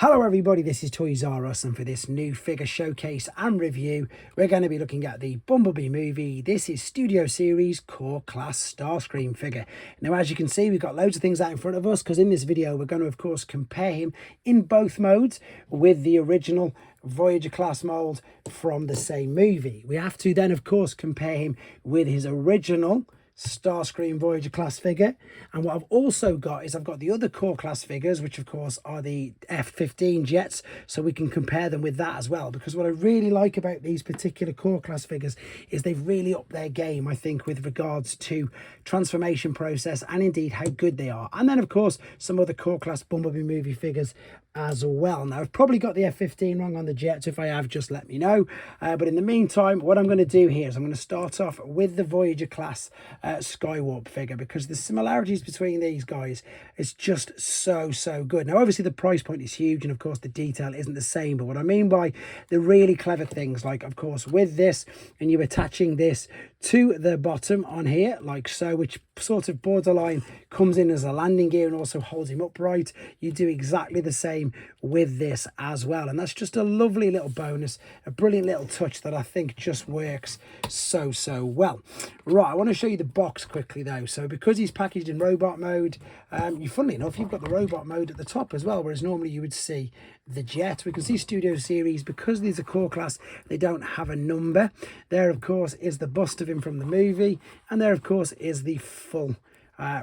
Hello everybody, this is Toys R Us, and for this new figure showcase and review, we're going to be looking at the Bumblebee movie. This is Studio Series Core Class Starscream figure. Now, as you can see, we've got loads of things out in front of us, because in this video, we're going to, of course, compare him in both modes with the original Voyager class mold from the same movie. We have to then, of course, compare him with his original Starscream Voyager class figure. And what I've also got is I've got the other core class figures, which of course are the F-15 jets, so we can compare them with that as well. Because what I really like about these particular core class figures is they've really upped their game, I think, with regards to transformation process and indeed how good they are. And then of course some other core class Bumblebee movie figures as well. Now, I've probably got the F-15 wrong on the jets. If I have, just let me know. But in the meantime, what I'm going to do here is I'm going to start off with the Voyager class Skywarp figure, because the similarities between these guys is just so good. Now, obviously the price point is huge, and of course the detail isn't the same, but what I mean by the really clever things, like of course with this, and you're attaching this to the bottom on here like so, which sort of borderline comes in as a landing gear and also holds him upright. You do exactly the same with this as well, and that's just a lovely little bonus, a brilliant little touch that I think just works so well. Right, I want to show you the box quickly though. So because he's packaged in robot mode, funnily enough, you've got the robot mode at the top as well, whereas normally you would see the jet. We can see Studio Series, because these are core class, they don't have a number. There of course is the bust of him from the movie, and there of course is the full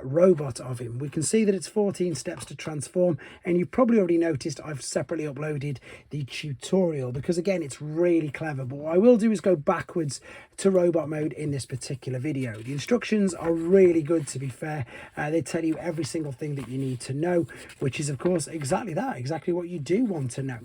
robot of him. We can see that it's 14 steps to transform, and you've probably already noticed I've separately uploaded the tutorial, because again, it's really clever. But what I will do is go backwards to robot mode in this particular video. The instructions are really good, to be fair. They tell you every single thing that you need to know, which is of course exactly that, exactly what you do want to know.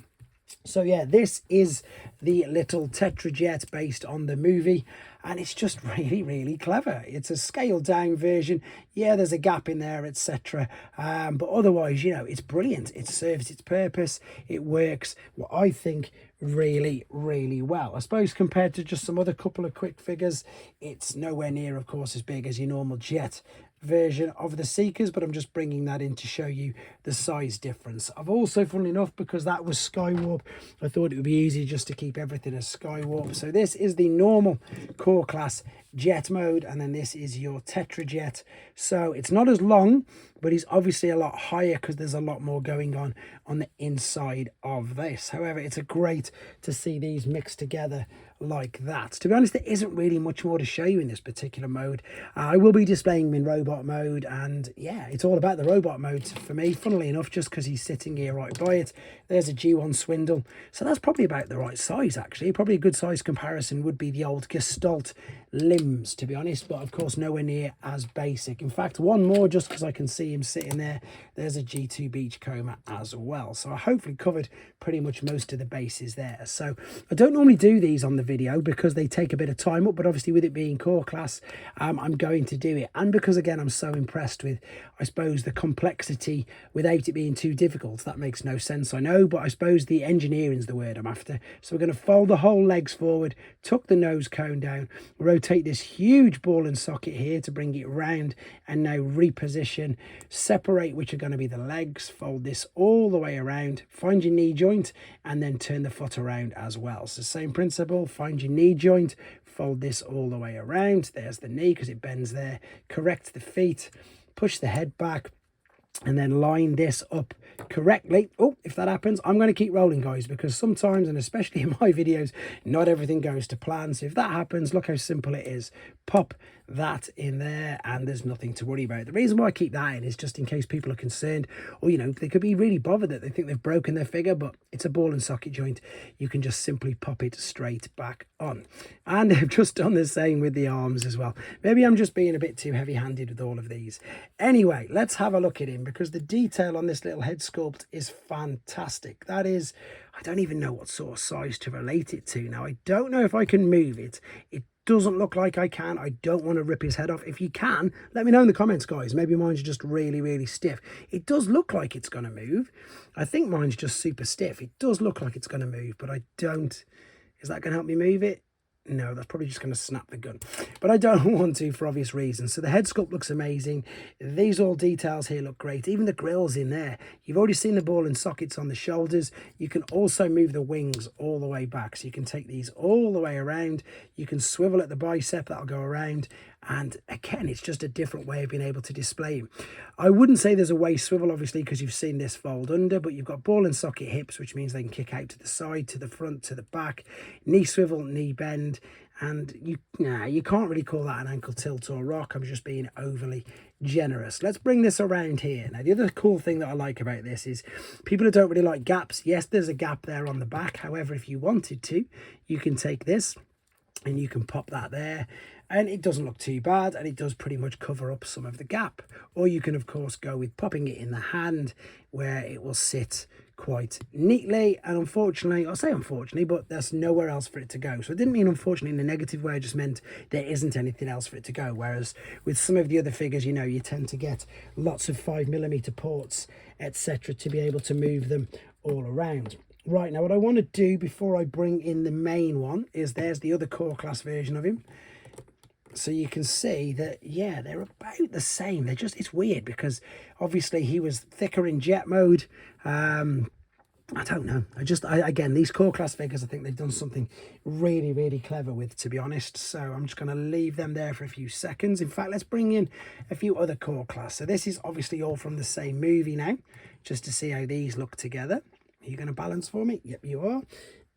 So yeah, this is the little Tetrajet based on the movie, and it's just really clever. It's a scaled down version. Yeah, there's a gap in there, etc. But otherwise, you know, it's brilliant. It serves its purpose. It works, what I think, really well. I suppose compared to just some other couple of quick figures, it's nowhere near, of course, as big as your normal jet version of the Seekers, but I'm just bringing that in to show you the size difference. I've also, funnily enough, because that was Skywarp, I thought it would be easy just to keep everything as Skywarp. So this is the normal core class jet mode, and then this is your Tetrajet. So it's not as long, but he's obviously a lot higher because there's a lot more going on the inside of this. However, it's a great to see these mixed together like that. To be honest, there isn't really much more to show you in this particular mode. I will be displaying him in robot mode, and yeah, it's all about the robot mode for me, funnily enough, just because he's sitting here right by it. There's a G1 Swindle, so that's probably about the right size, actually. Probably a good size comparison would be the old Gestalt limbs, to be honest, but of course nowhere near as basic. In fact, one more, just because I can see him sitting there, there's a G2 Beachcomber as well. So I hopefully covered pretty much most of the bases there. So I don't normally do these on the video because they take a bit of time up, but obviously with it being core class, I'm going to do it. And because again, I'm so impressed with, I suppose, the complexity without it being too difficult. That makes no sense, I know, but I suppose the engineering's the word I'm after. So we're going to fold the whole legs forward, tuck the nose cone down, rotate this huge ball and socket here to bring it round, and now reposition, separate which are going to be the legs, fold this all the way around, find your knee joint, and then turn the foot around as well. So same principle, find your knee joint, fold this all the way around. There's the knee because it bends there. Correct the feet, push the head back, and then line this up correctly. Oh, if that happens, I'm going to keep rolling, guys, because sometimes, and especially in my videos, not everything goes to plan. So if that happens, look how simple it is. Pop that in there, and there's nothing to worry about. The reason why I keep that in is just in case people are concerned, or you know, they could be really bothered that they think they've broken their figure, but it's a ball and socket joint. You can just simply pop it straight back on. And I've just done the same with the arms as well. Maybe I'm just being a bit too heavy-handed with all of these. Anyway, let's have a look at him, because the detail on this little head sculpt is fantastic. That is, I don't even know what sort of size to relate it to. Now, I don't know if I can move it. It doesn't look like I can. I don't want to rip his head off. If you can, let me know in the comments, guys. Maybe mine's just really stiff. It does look like it's going to move. I think mine's just super stiff. It does look like it's going to move, but I don't. Is that going to help me move it? No, that's probably just going to snap the gun. But I don't want to for obvious reasons. So the head sculpt looks amazing. These all details here look great. Even the grill's in there. You've already seen the ball and sockets on the shoulders. You can also move the wings all the way back. So you can take these all the way around. You can swivel at the bicep. That'll go around. And again, it's just a different way of being able to display him. I wouldn't say there's a waist swivel, obviously, because you've seen this fold under, but you've got ball and socket hips, which means they can kick out to the side, to the front, to the back, knee swivel, knee bend. And you can't really call that an ankle tilt or rock. I'm just being overly generous. Let's bring this around here. Now, the other cool thing that I like about this is people who don't really like gaps. Yes, there's a gap there on the back. However, if you wanted to, you can take this and you can pop that there, and it doesn't look too bad, and it does pretty much cover up some of the gap. Or you can, of course, go with popping it in the hand, where it will sit quite neatly. And unfortunately, I'll say unfortunately, but there's nowhere else for it to go. So I didn't mean unfortunately in a negative way, I just meant there isn't anything else for it to go. Whereas with some of the other figures, you know, you tend to get lots of 5mm ports, etc., to be able to move them all around. Right, now what I want to do before I bring in the main one is there's the other core class version of him. So you can see that, yeah, they're about the same. They're just, it's weird because obviously he was thicker in jet mode. I don't know. Again, these core class figures, I think they've done something really, really clever with, to be honest. So I'm just going to leave them there for a few seconds. In fact, let's bring in a few other core class. So this is obviously all from the same movie now, just to see how these look together. Are you going to balance for me? Yep, you are.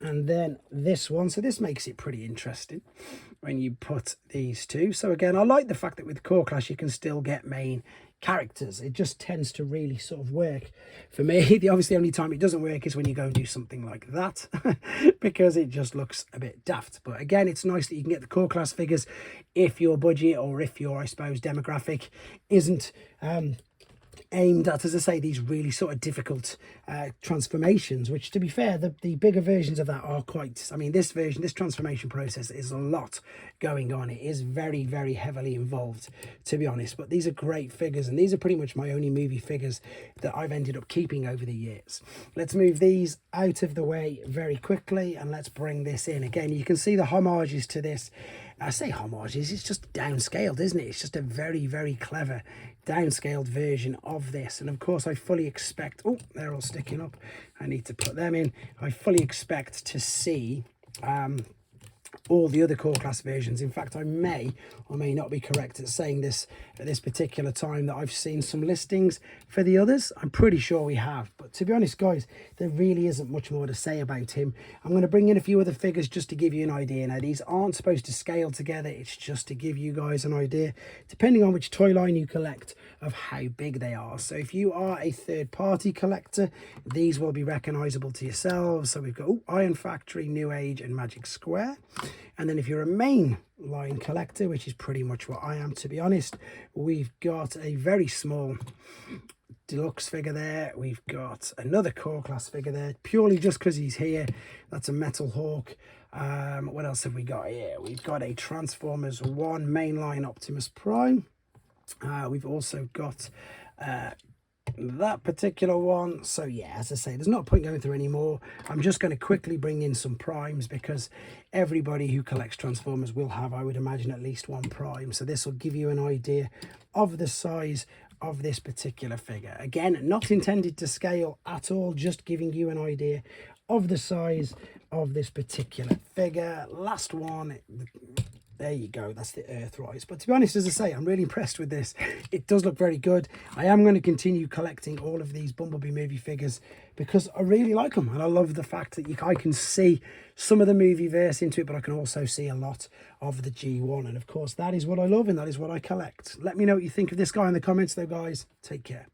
And then this one. So this makes it pretty interesting when you put these two. So again, I like the fact that with core class, you can still get main characters. It just tends to really sort of work for me. Obviously, the only time it doesn't work is when you go and do something like that because it just looks a bit daft. But again, it's nice that you can get the core class figures if your budget or if your, I suppose, demographic isn't aimed at, as I say, these really sort of difficult transformations, which, to be fair, the bigger versions of that are quite, I mean, this transformation process is a lot going on. It is very, very heavily involved, to be honest. But these are great figures, and these are pretty much my only movie figures that I've ended up keeping over the years. Let's move these out of the way very quickly, and let's bring this in. Again, you can see the homages to this. I say homages, it's just downscaled, isn't it? It's just a very, very clever downscaled version of this. And of course, I fully expect, oh, they're all sticking up. I need to put them in. I fully expect to see all the other core class versions. In fact, I may or may not be correct at saying this at this particular time, that I've seen some listings for the others. I'm pretty sure we have, but to be honest, guys, there really isn't much more to say about him. I'm going to bring in a few other figures just to give you an idea. Now, these aren't supposed to scale together. It's just to give you guys an idea, depending on which toy line you collect, of how big they are. So if you are a third-party collector, these will be recognizable to yourselves. So we've got Iron Factory, New Age, and Magic Square. And then if you're a main line collector, which is pretty much what I am, to be honest, we've got a very small deluxe figure there. We've got another core class figure there, purely just because he's here. That's a Metal Hawk. What else have we got here? We've got a Transformers 1 mainline Optimus Prime. We've also got that particular one. So yeah, as I say, there's not a point going through anymore. I'm just going to quickly bring in some primes, because everybody who collects Transformers will have, I would imagine, at least one prime. So this will give you an idea of the size of this particular figure. Again, not intended to scale at all, just giving you an idea of the size of this particular figure. Last one, there you go, that's the Earthrise. But to be honest, as I say, I'm really impressed with this. It does look very good. I am going to continue collecting all of these Bumblebee movie figures because I really like them, and I love the fact that I can see some of the movie verse into it, but I can also see a lot of the G1. And of course, that is what I love, and that is what I collect. Let me know what you think of this guy in the comments though, guys. Take care.